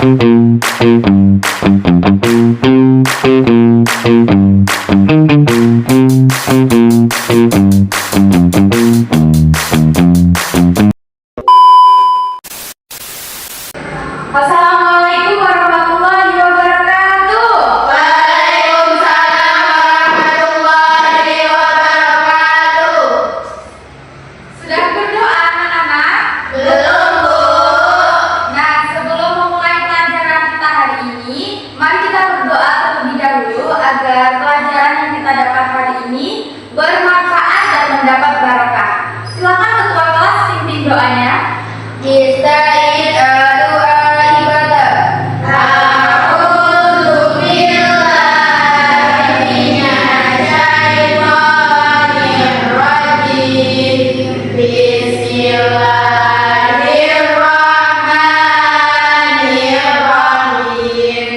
Assalamualaikum warahmatullahi wabarakatuh. Waalaikumsalam warahmatullahi wabarakatuh. Sudah berdoa anak-anak? Belum, Bu. Nah, sebelum memulai pelajaran kita hari ini, mari kita berdoa terlebih dahulu agar pelajaran yang kita dapat hari ini bermanfaat dan mendapat barokah. Silakan ketua kelas pimpin doanya. Ista'id doa ibadah. A'udzu billahi minasy syaithanir rajim. Bismillahirrahmanirrahim.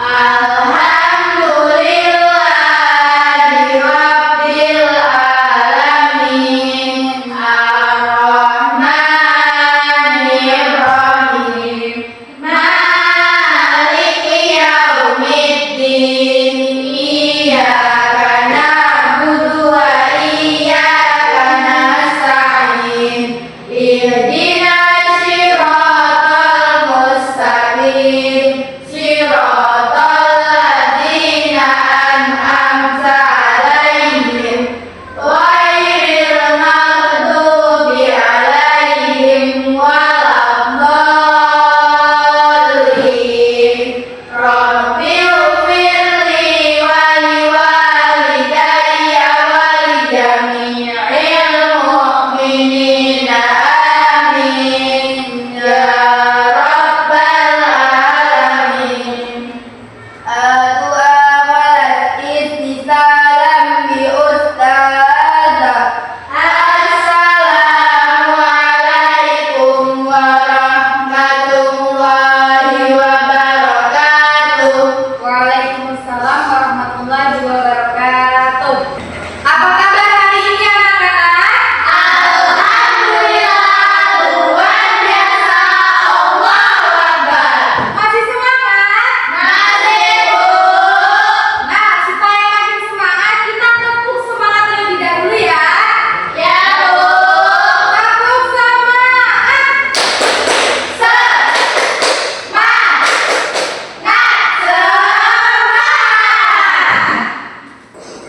Alhamdulillahi rabbil alamin. Ar-Rahmanir-Rahim. Maliki yaumiddin. Iyyaka na'budu wa iyyaka nasta'in. Ihdinas siratal mustaqim. Siratal ladzina an'amta 'alaihim ghairil maghdubi 'alaihim waladdallin. Rabbighfirli wa liwalidayya wa lijami'il mu'minina amin ya rabbal alamin. Doa wal istisalam bi ustazah. Assalamualaikum warahmatullahi wabarakatuh. Waalaikumsalam warahmatullahi wabarakatuh. Apa kabar hari ini anak-anak? Alhamdulillah, luar biasa. Allahu Akbar. Masih semangat? Masih, Bu. Nah, supaya makin semangat, kita tepuk semangat terlebih dahulu ya. Ya, Bu. Tepuk semangat.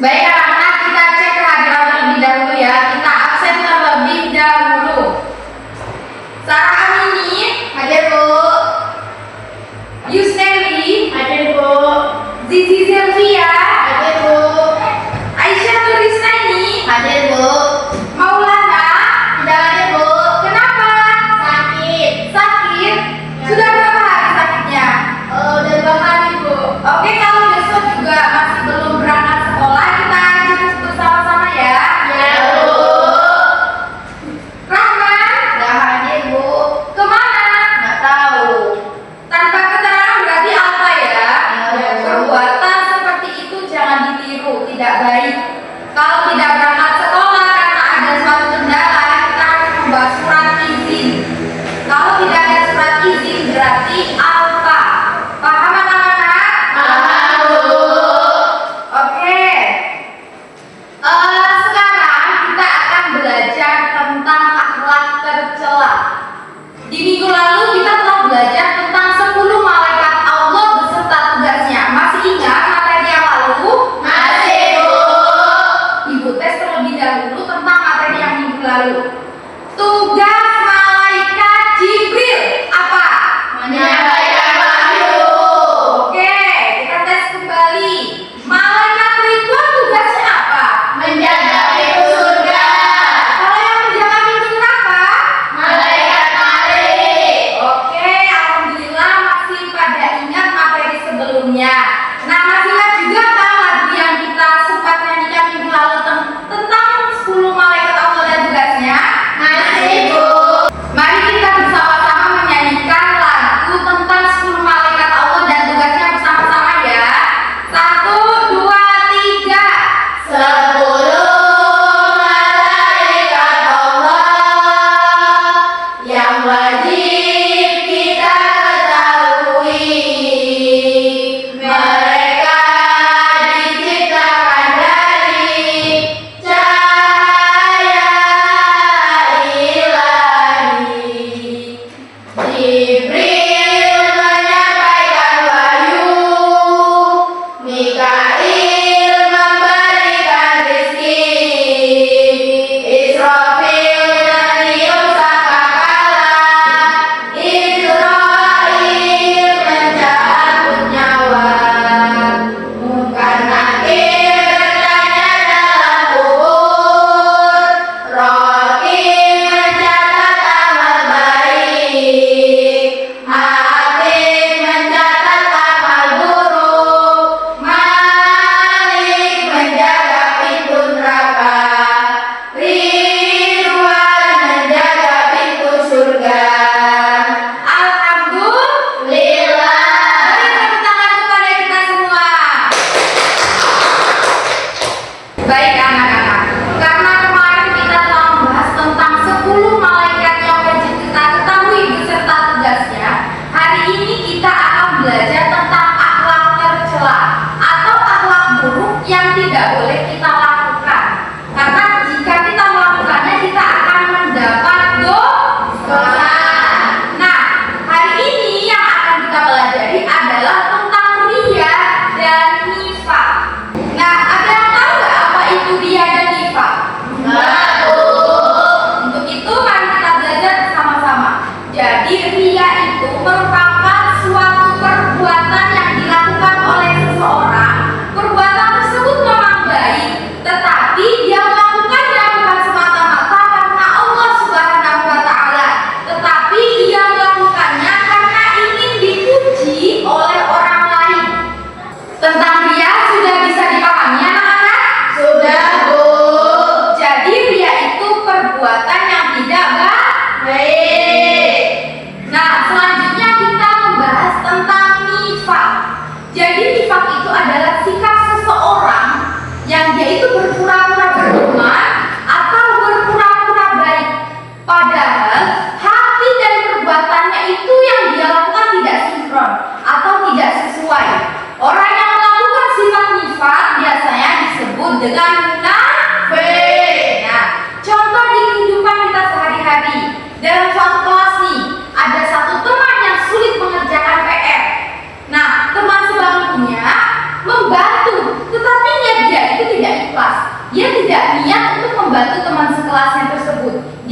Baik anak-anak, kita cek kehadiran terlebih dahulu ya. Kita absen terlebih dahulu. Sarah Amini, Hadir, Bu. Yusneli, Hadir, Bu. Zizi Zelvia, Hadir, Bu. Aisyah Turisnaini, Hadir, Bu. Maulana. Tidak hadir, Bu. Kenapa? Sakit. Sakit? Sudah berapa hari sakitnya? Udah 2 hari, Bu. Oke, kalau besok juga masih belum berangkat sekolah, kita jemput bersama-sama ya. Ya, Bu. Rahman, Tidak hadir, Bu. kemana? Nggak tahu. Tanpa keterangan berarti apa ya? Ya, Bu. Perbuatan seperti itu jangan ditiru, tidak baik. Kalau tidak berangkat sekolah karena ada suatu kendala, kita harus membawa surat izin. Kalau tidak ada surat izin berarti apa? Paham anak-anak? Paham, Bu. Oke. Sekarang kita akan belajar tentang akhlak tercela. Di minggu lalu kita telah belajar tentang 10 malaikat Allah beserta tugasnya. Masih ingat materi yang lalu? Masih, Bu. Ibu tes terlebih dahulu tentang materi yang minggu lalu. Tugas malaikat Jibril apa? Menyampaikan wahyu. Oke, kita tes kembali. Malaikat Ridwan tugasnya apa? Menjaga pintu surga. Kalau yang menjaga pintu neraka? Malaikat Malik. Oke, alhamdulillah masih pada ingat materi sebelumnya. Nah, masih ingat juga kan lagu yang kita sempat nyanyikan minggu lalu tentang 10 malaikat Allah dan tugasnya? Masih, Bu.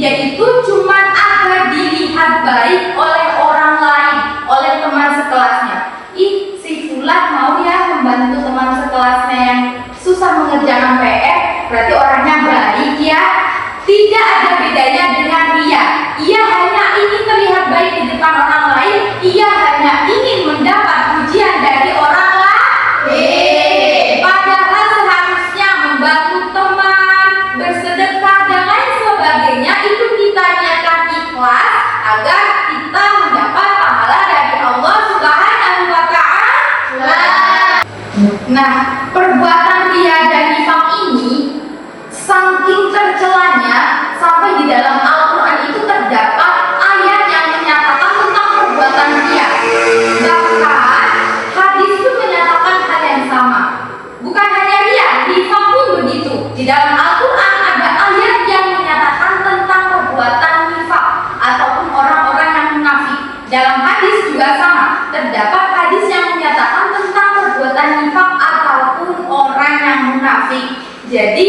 yaitu cuma agar dilihat baik oleh orang lain, oleh teman sekelasnya. Ih, si Fulan mau ya membantu teman sekelasnya yang susah mengerjakan PR, berarti orangnya baik ya. Tidak ada bedanya dengan dia. Ia hanya ingin terlihat baik di depan orang lain. Ia hanya ingin mendapat pujian dari orang lain. Padahal seharusnya membantu teman, bersedekah dan lain sebagainya itu kita niatkan ikhlas agar kita mendapat pahala dari Allah Subhanahu wa Ta'ala. Nah, perbuatan riya dan nifaq ini saking tercelanya sampai di dalam Al-Quran itu terdapat ayat yang menyatakan tentang perbuatan riya. Bahkan hadis pun menyatakan hal yang sama. Bukan hanya riya, nifaq pun begitu. Di dalam Al-Quran ada ayat yang menyatakan tentang perbuatan nifaq ataupun orang-orang yang munafik. Dalam hadis juga sama. Terdapat hadis yang menyatakan tentang perbuatan nifaq ataupun orang yang munafik. Jadi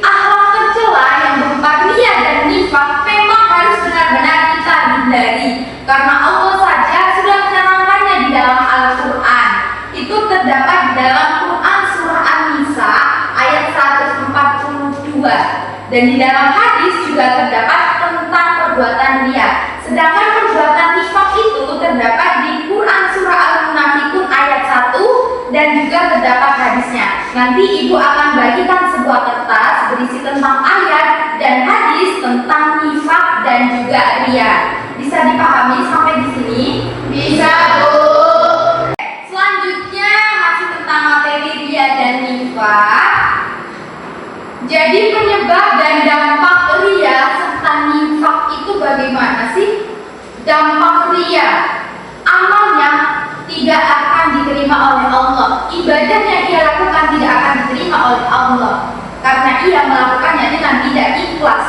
akhlak tercela yang berupa riya dan nifaq memang harus benar-benar kita hindari, karena Allah saja sudah menerangkannya di dalam Al-Quran. Itu terdapat di dalam Quran surah An-Nisa ayat 142, dan di dalam hadis juga terdapat tentang perbuatan riya. Sedangkan perbuatan nifaq itu terdapat di Quran surah Al-Munafikun ayat 1 dan juga terdapat hadisnya. Nanti ibu akan bagikan sebuah kertas berisi tentang ayat dan hadis tentang nifaq dan juga riya. Bisa dipahami sampai di sini? Bisa, Bu. Selanjutnya masih tentang materi riya dan nifaq. Jadi penyebab dan dampak riya serta nifaq itu bagaimana sih? Dampak riya, amalnya tidak akan diterima oleh Allah. Ibadah yang ia lakukan tidak akan diterima oleh Allah karena ia melakukannya dengan tidak ikhlas.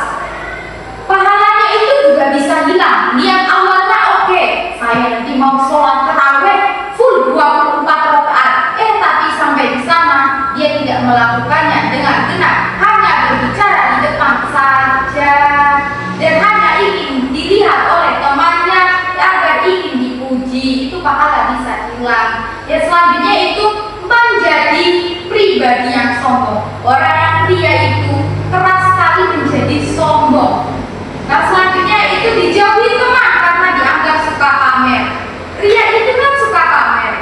Pahalanya itu juga bisa hilang. Niat awalnya oke, saya nanti mau sholat tarawih full 24 rakaat. Tapi sampai di sana dia tidak melakukannya dengan benar, hanya berbicara di depan saja dan hanya ingin dilihat oleh temannya agar ingin dipuji. Itu pahala bisa hilang. Ya, selanjutnya itu menjadi pribadi yang sombong. Orang yang riya itu keras sekali menjadi sombong. Nah, selanjutnya itu dijauhi teman karena dianggap suka pamer. Riya itu kan suka pamer.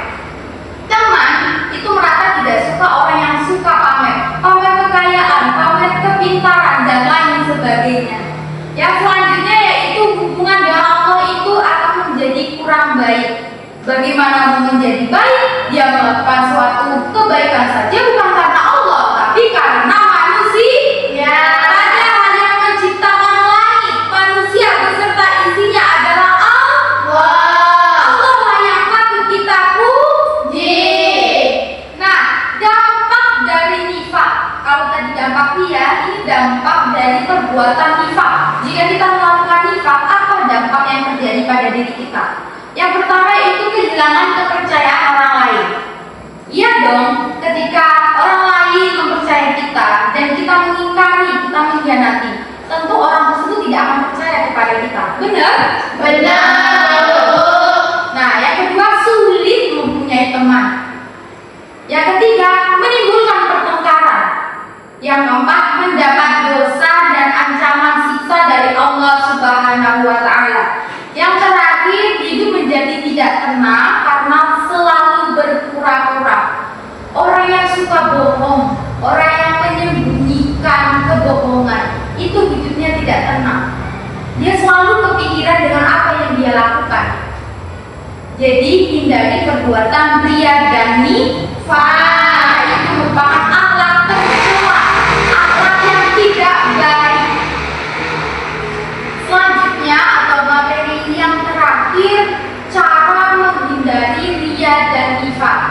Teman itu merasa tidak suka orang yang suka pamer, pamer kekayaan, pamer kepintaran dan lain sebagainya. Yang selanjutnya yaitu hubungan dengan Allah itu akan menjadi kurang baik. Bagaimana mau menjadi baik? Dia melakukan suatu kebaikan saja bukan karena Allah, tapi karena manusia. Padahal yang menciptakan langit, manusia beserta isinya adalah Allah. Allah lah yang patut kita puji. Nah, dampak dari nifaq. Kalau tadi dampak riya, ini dampak dari perbuatan nifaq. Jika kita melakukan nifaq, apa dampak yang terjadi pada diri kita? Yang pertama itu kehilangan kepercayaan orang lain. Iya dong, ketika orang lain mempercayai kita dan kita mengingkari, kita mengkhianati, tentu orang tersebut tidak akan percaya kepada kita. Benar? Benar. Nah, yang kedua sulit mempunyai teman. Yang ketiga menimbulkan pertengkaran. Yang keempat mendapat dosa dan ancaman siksa dari Allah Subhanahu wa Ta'ala. Yang terakhir, hidup menjadi tidak tenang karena selalu berpura-pura. Orang yang suka bohong, orang yang menyembunyikan kebohongan, itu hidupnya tidak tenang. Dia selalu kepikiran dengan apa yang dia lakukan. Jadi hindari perbuatan riya dan nifaq. Itu merupakan akhlak tercela, akhlak yang tidak baik. Selanjutnya atau materi yang terakhir, cara menghindari riya dan nifaq.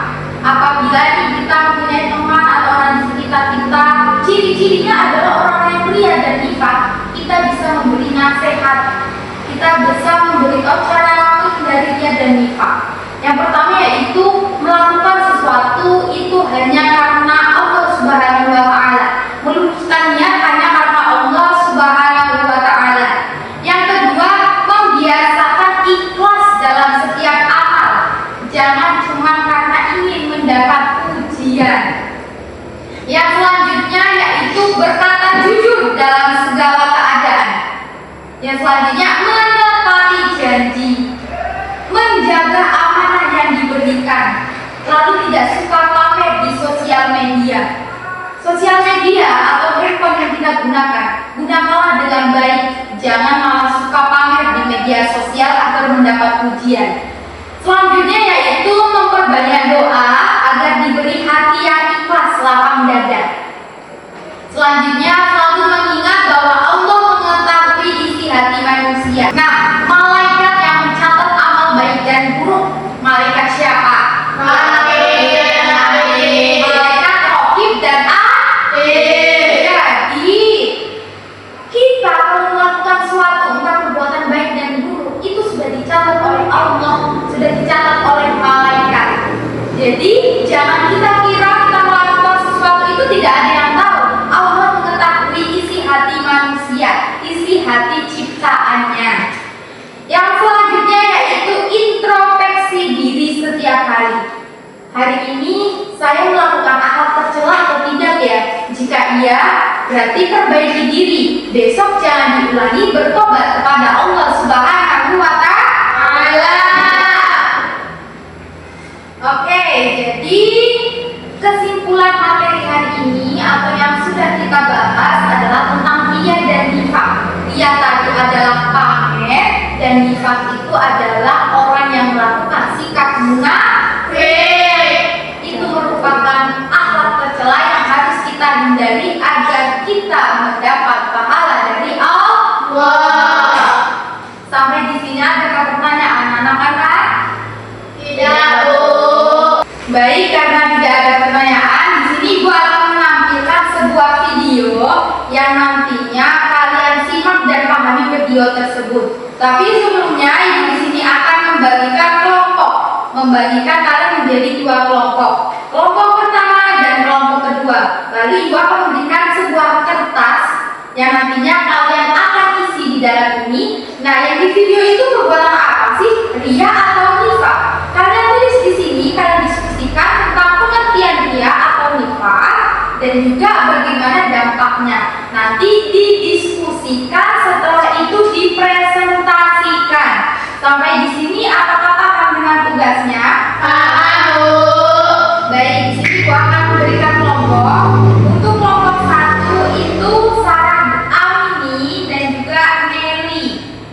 Apabila kita mempunyai teman atau orang di sekitar kita, ciri-cirinya adalah orang yang riya dan nifaq, kita bisa memberi nasihat, kita bisa memberitahu cara menghindari riya dan nifaq. Yang pertama yaitu melakukan sesuatu itu hanya karena Allah Subhanahu wa Ta'ala, meluruskan niat hanya karena Allah Subhanahu wa Ta'ala. Yang selanjutnya, menepati janji, menjaga amanah yang diberikan, lalu tidak suka pamer di sosial media. Sosial media atau handphone yang kita gunakanlah dengan baik. Jangan malah suka pamer di media sosial agar mendapat pujian. Selanjutnya yaitu memperbanyak doa agar diberi hati yang ikhlas, lapang dada. Selanjutnya selalu mengingat bahwa Allah mengetahui isi hati manusia. Nah, malaikat yang mencatat amal baik dan buruk, malaikat siapa? Malaikat Raqib dan Atid. Jadi kita kalau melakukan suatu entah perbuatan baik dan buruk itu sudah dicatat oleh Allah, sudah dicatat oleh malaikat. Jadi jangan kita kira kita melakukan sesuatu itu tidak ada yang tahu. Allah mengetahui isi hati manusia, isi hati ciptaannya. Yang selanjutnya yaitu introspeksi diri setiap hari. Hari ini saya melakukan akhlak tercela atau tidak ya? Jika iya, berarti perbaiki diri. Besok jangan diulangi, bertobat kepada Allah Subhanahu wa Ta'ala. Oke, jadi kesimpulan materi hari ini atau yang sudah kita bahas adalah tentang riya dan nifaq. Riya tadi adalah pamer dan nifaq itu adalah orang yang melakukan sikap munafik. Itu merupakan akhlak tercela yang harus kita hindari agar kita mendapat pahala dari Allah. Sampai di sini ada pertanyaan anak-anak? Tidak, Bu. Baik, karena tidak ada pertanyaan, di sini Ibu akan menampilkan sebuah video yang nantinya kalian simak dan pahami video tersebut. Tapi sebelumnya Ibu di sini akan membagikan kelompok, membagikan kalian menjadi dua kelompok. Kelompok pertama dan kelompok kedua. Lalu Ibu akan memberikan sebuah kertas yang nantinya kalian akan isi di dalam ini. Nah, yang di video itu perbuatan apa sih? Riya atau nifaq? Kalian tulis di sini, kalian diskusikan tentang pengertian riya atau nifaq dan juga bagaimana dampaknya. Nanti didiskusikan, setelah itu dipresentasikan. Sampai di sini apakah paham dengan tugasnya? Paham, Bu. Baik, di sini Ibu akan memberikan kelompok. Untuk kelompok 1 itu Sarah Amini dan juga Nelly.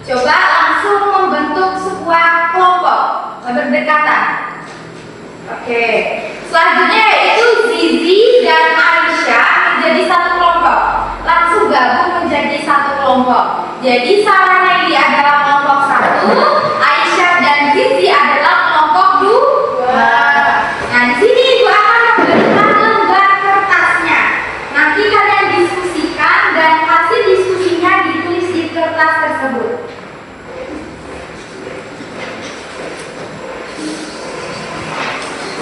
Coba langsung membentuk sebuah kelompok berdekatan. Oke. Selanjutnya yaitu Zizi dan Aisyah menjadi satu kelompok. Langsung gabung menjadi satu kelompok. Jadi Sarah Nelly adalah kelompok 1, Aisyah dan Zizi adalah kelompok 2. Nah, di sini Ibu akan memberikan lembar kertasnya. Nanti kalian diskusikan dan hasil diskusinya ditulis di kertas tersebut.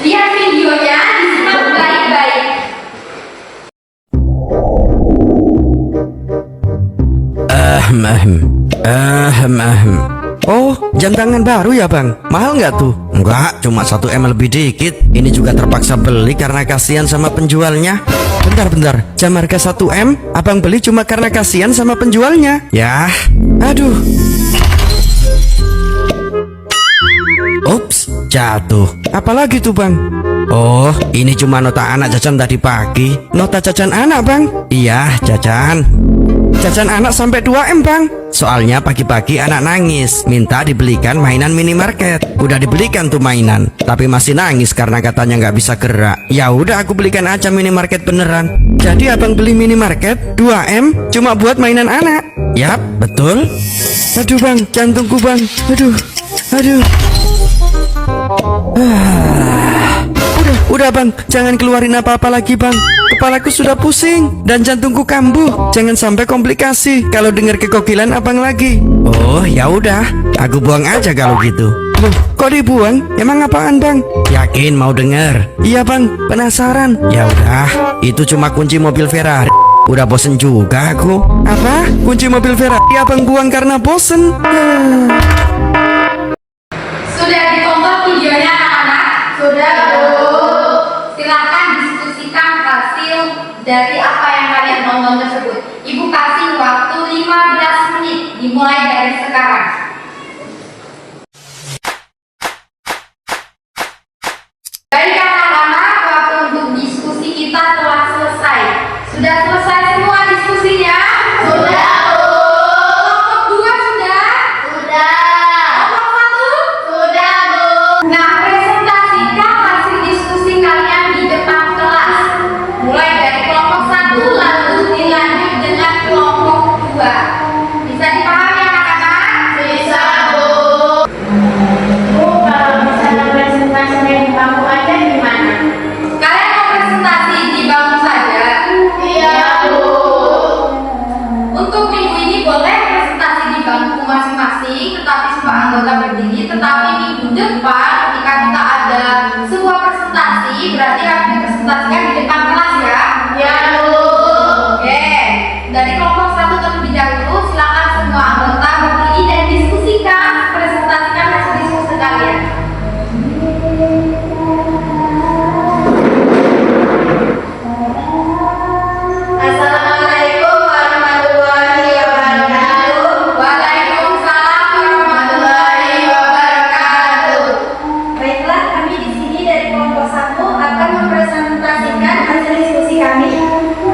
Lihat videonya, disimak baik-baik. Oh, jam tangan baru ya bang? Mahal nggak tuh? Enggak, cuma 1 M lebih dikit. Ini juga terpaksa beli karena kasihan sama penjualnya. Bentar, jam harga 1 M abang beli cuma karena kasihan sama penjualnya. Ya, aduh. Ups, jatuh. Apalagi tuh bang? Oh, ini cuma nota anak jajan tadi pagi. Nota jajan anak bang? Iya, jajan. Jajan anak sampai 2 M bang. Soalnya pagi-pagi anak nangis, minta dibelikan mainan minimarket. Udah dibelikan tuh mainan, tapi masih nangis karena katanya nggak bisa gerak. Ya udah aku belikan aja minimarket beneran. Jadi abang beli minimarket 2 M cuma buat mainan anak. Yap, betul. Aduh bang, jantungku bang. Aduh. Udah bang, jangan keluarin apa-apa lagi bang. Kepalaku sudah pusing dan jantungku kambuh. Jangan sampai komplikasi kalau dengar kekokilan abang lagi. Oh ya udah, aku buang aja kalau gitu. Loh, kok dibuang? Emang apaan bang? Yakin mau denger? Iya bang, penasaran. Ya udah, itu cuma kunci mobil Ferrari. Udah bosen juga aku. Apa? Kunci mobil Ferrari abang buang karena bosen? Sudah ditonton videonya anak-anak? Sudah, Bu. Silakan diskusikan hasil dari apa yang kalian tonton tersebut. Ibu kasih waktu 15 menit dimulai Mulai dari sekarang. Baik anak-anak, waktu untuk diskusi kita telah selesai. Sudah selesai semua diskusinya? Sudah, Bu. Kelompok 2 sudah? Sudah. Kelompok 1? Sudah, Bu. Nah, presentasikan hasil diskusi kalian di depan kelas. Mulai dari kelompok 1 lalu dilanjut dengan kelompok 2. Bisa dipahami anak-anak? Bisa, Bu. Bu, kalau misalnya presentasinya di bangku aja gimana? Kalian mau presentasi di bangku saja? Iya, Bu. Untuk minggu ini boleh presentasi di bangku masing-masing, tetapi semua anggota berdiri. Tetapi minggu depan ketika kita ada sebuah presentasi, berarti harus dipresentasikan di depan kelas ya. Iya, Bu. Oke, dari kelompok 1 terlebih dahulu, silakan semua anggota berdiri dan diskusikan, presentasikan hasil diskusi kalian. Assalamualaikum warahmatullahi wabarakatuh. Waalaikumsalam warahmatullahi wabarakatuh. Baiklah, kami di sini dari kelompok 1 akan mempresentasikan hasil diskusi kami.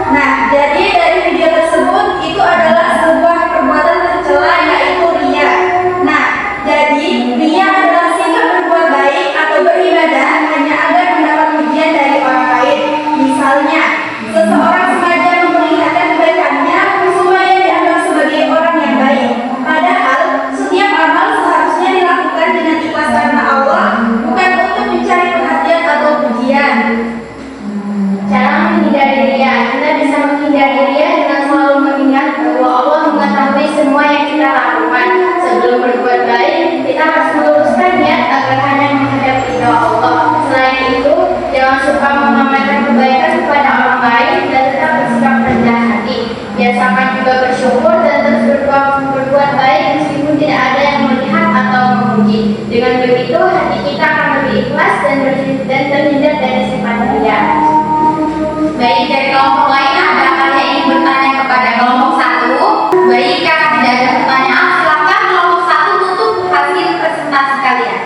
Nah, jadi dari video tersebut itu adalah sebuah perbuatan tercela yaitu riya. Nah, jadi riya adalah sikap berbuat baik atau beribadah hanya agar mendapat pujian dari orang lain. Misalnya, seseorang sengaja memperlihatkan kebaikannya supaya dianggap sebagai orang yang baik. Padahal setiap amal seharusnya dilakukan dengan ikhlas karena Allah, bukan untuk mencari perhatian atau pujian. Cara menghindari riya, kita bisa menghindari riya dengan selalu mengingat bahwa Allah mengetahui semua yang kita lakukan. Sebelum berbuat baik, kita harus meluruskan niat agar hanya menghadap ridha Allah. Selain itu, jangan suka memamerkan kebaikan kepada orang lain dan tetap bersikap rendah hati. Biasakan juga bersyukur dan terus berbuat baik meskipun tidak ada yang melihat atau memuji. Dengan begitu, hati kita akan lebih ikhlas dan terhindar dari sifat riya. Baik, dari kelompok lain adakah yang ingin bertanya kepada kelompok 1? Baik, karena tidak ada pertanyaan, silakan kelompok 1 tutup hasil presentasi kalian.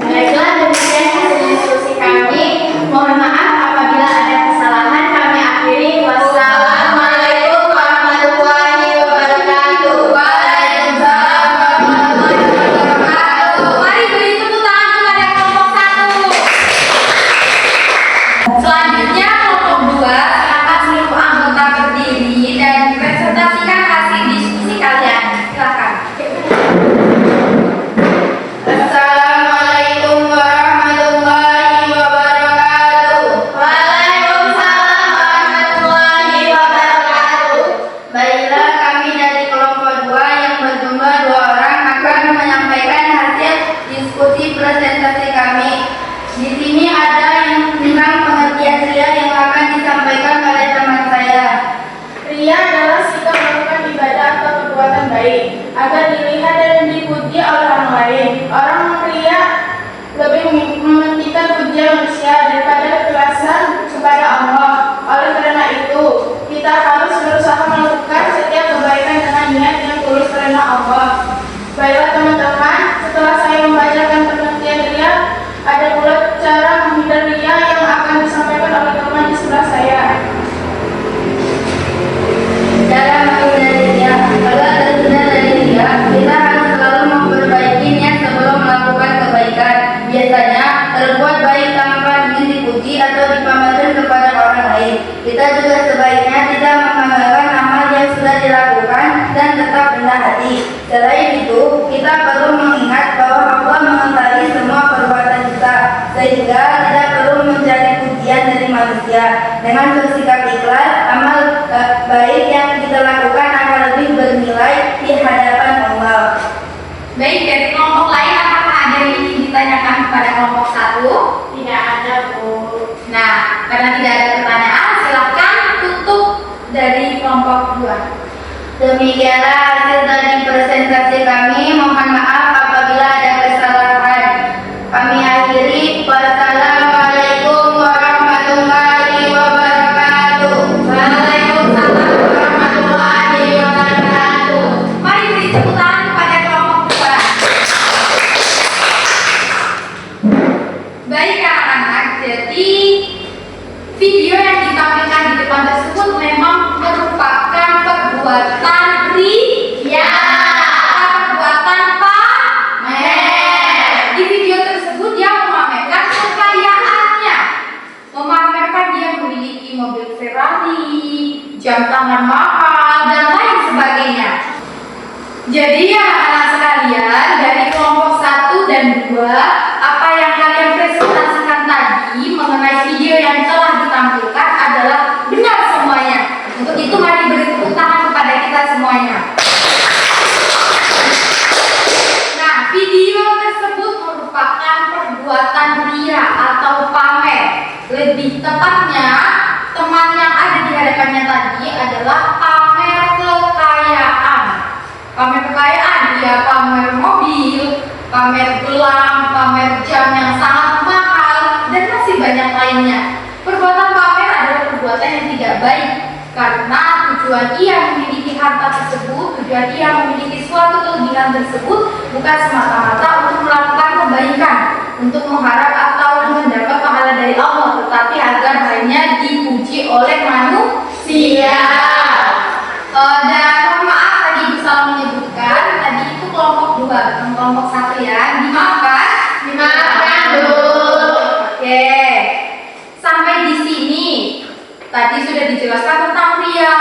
Baiklah, demikian hasil diskusi kami. Mohon maaf apabila ada kesalahan. Kami akhiri. Wassalamualaikum warahmatullahi wabarakatuh. Waalaikumsalam warahmatullahi wabarakatuh. Mari beri tepuk tangan kepada kelompok 1. Selanjutnya kelompok 2, silakan seluruh anggota berdiri dan presentasikan hasil diskusi kalian. Silakan. Assalamualaikum warahmatullahi wabarakatuh. Waalaikumsalam warahmatullahi wabarakatuh. Baiklah, kami dari kelompok 2 yang berjumlah 2 orang akan menyampaikan hasil diskusi presentasi kami. Di sini ada yang tentang pengertian riya yang akan disampaikan oleh teman saya. Riya adalah sikap melakukan ibadah atau perbuatan baik agar dilihat dan dipuji oleh orang lain. Orang riya lebih mementingkan pujian manusia daripada keikhlasan kepada Allah. Oleh karena itu, kita harus berusaha melakukan setiap kebaikan dengan niat yang tulus karena Allah. Baiklah teman-teman, setelah saya membacakan pengertian riya, ada pula cara menghindari riya yang akan disampaikan oleh teman di sebelah saya. Cara menghindari riya, agar terhindar dari riya, kita harus selalu memperbaiki niat sebelum melakukan kebaikan. Biasanya berbuat baik tanpa ingin dipuji atau dipamerkan kepada orang lain. Kita juga sebaiknya tidak memamerkan amal yang sudah dilakukan dan tetap rendah hati. Selain itu, kita perlu mengingat bahwa Allah mengetahui semua perbuatan kita, sehingga tidak perlu mencari pujian dari manusia. Dengan bersikap ikhlas, amal baik yang kita lakukan akan lebih bernilai di hadapan Allah. Baik, dari kelompok lain apakah ada yang ingin ditanyakan kepada kelompok 1? Tidak ada, Bu. Nah, karena tidak ada pertanyaan, silakan tutup dari kelompok 2. Demikianlah hasil dari presentasi kami. Mohon maaf apabila ada kesalahan. Kami akhiri. Wassalamualaikum warahmatullahi wabarakatuh. Waalaikumsalam warahmatullahi wabarakatuh. Mari beri tepuk tangan kepada tadi adalah pamer kekayaan. Pamer kekayaan, ya pamer mobil, pamer gelang, pamer jam yang sangat mahal, dan masih banyak lainnya. Perbuatan pamer adalah perbuatan yang tidak baik karena tujuan ia memiliki harta tersebut, tujuan ia memiliki suatu kelebihan tersebut bukan semata-mata untuk melakukan kebaikan, untuk mengharap atau mendapat pahala dari Allah, tetapi agar hanya dipuji oleh manusia. Dan mohon maaf tadi Ibu salah menyebutkan, tadi itu kelompok 2, bukan kelompok 1 ya. Dimaafkan? Dimaafkan, Bu. Oke. Sampai di sini tadi sudah dijelaskan tentang ria,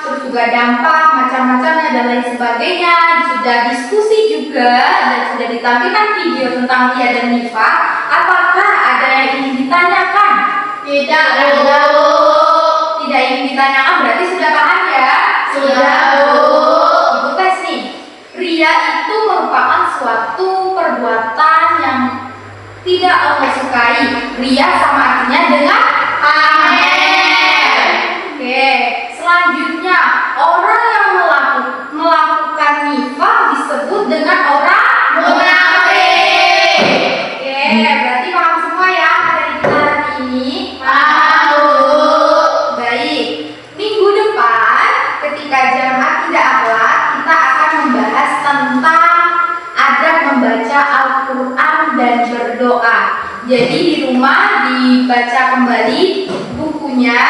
terus juga dampak macam-macamnya dan lain sebagainya. Sudah diskusi juga dan sudah ditampilkan video tentang ria dan nifaq. Apakah ada yang ingin ditanyakan? Tidak, Bu. Tidak ingin ditanyakan berarti sudah paham ya? Sudah, Bu. Ibu tes nih. Ria itu merupakan suatu perbuatan yang tidak Allah sukai. Ria sama artinya dengan pamer. Oke, selanjutnya orang yang melakukan nifaq disebut dengan orang munafik. Oke, berarti paham semua ya materi kita hari ini. Paham, Bu. Baik, minggu depan ketika jam akidah akhlak kita akan membahas tentang adab membaca Al-Quran dan berdoa. Jadi di rumah dibaca kembali bukunya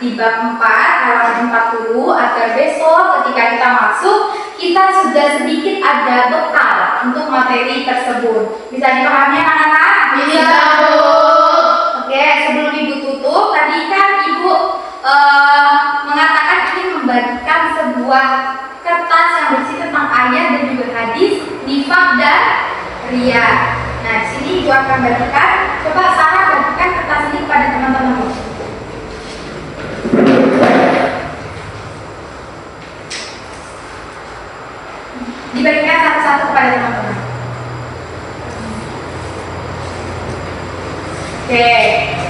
di bab 4 halaman 40 agar besok ketika kita masuk kita sudah sedikit ada bekal untuk materi tersebut. Bisa dipahami anak-anak? Bisa, Bu. Oke, sebelum Ibu tutup, tadi kan Ibu mengatakan ingin membagikan sebuah kertas yang berisi tentang ayat dan juga hadis, nifaq dan ria. Nah, di sini Ibu akan bagikan. Coba Sarah bagikan kertas ini kepada teman-teman. Dibagikan satu-satu kepada teman-teman. Oke,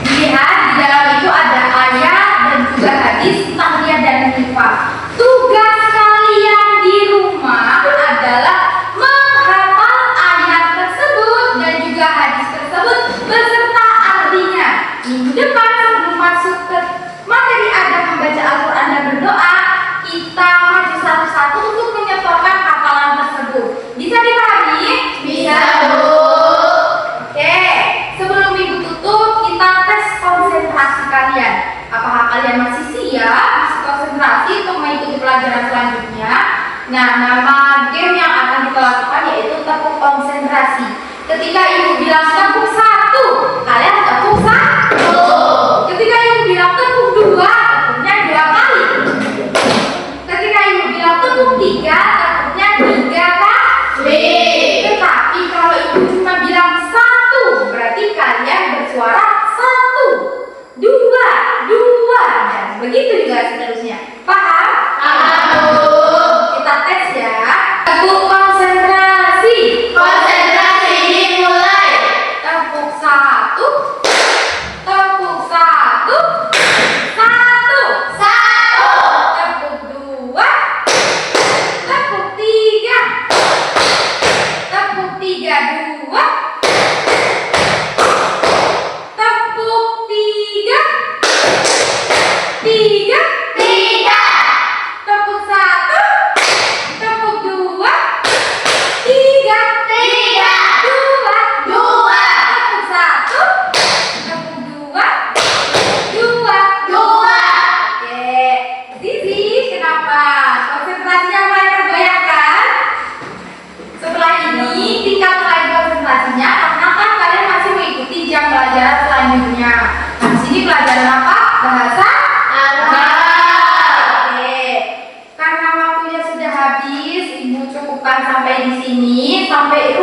dilihat di dalam itu ada ayat dan juga hadis tentang ria dan nifaq. Tugas kalian di rumah adalah menghafal ayat tersebut dan juga hadis tersebut beserta artinya. Minggu depan sebelum masuk ke materi adab membaca Al-Quran dan berdoa, kita maju satu-satu untuk menyetorkan hafalan tersebut. Bisa dipahami? Bisa, Bu. Oke, sebelum Ibu tutup, kita tes konsentrasi kalian. Apakah kalian masih siap, masih konsentrasi untuk mengikuti pelajaran selanjutnya? Nah, nama game yang akan kita lakukan yaitu tepuk konsentrasi. Ketika Ibu bilang tepuk 1, kalian tepuk 1. Ketika Ibu bilang tepuk 2, tepuknya 2 kali. Ketika Ibu bilang tepuk 3, tepuknya 3 kali. Tetapi kalau Ibu cuma bilang 1, berarti kalian bersuara 1, 2, dan begitu juga seterusnya. Paham? Paham, Bu. Kita tes ya. Tepuk konsentrasi. Konsentrasi dimulai. Tepuk 1. Tepuk 1. 1. Tepuk 2. Tepuk 3. Tepuk 3, 2. Tepuk 3. 3. Tepuk 1. Tepuk 2. 3. 2. Tepuk 1. Tepuk 2. 2. Oke, Zizi, kenapa? Konsentrasinya mulai tergoyahkan? Setelah ini, tingkat lagi konsentrasinya karena kan kalian masih mengikuti jam pelajaran selanjutnya. Nah, di sini pelajaran apa? Bahasa Arab. Oke, karena waktunya sudah habis, Ibu cukupkan sampai di sini. Sampai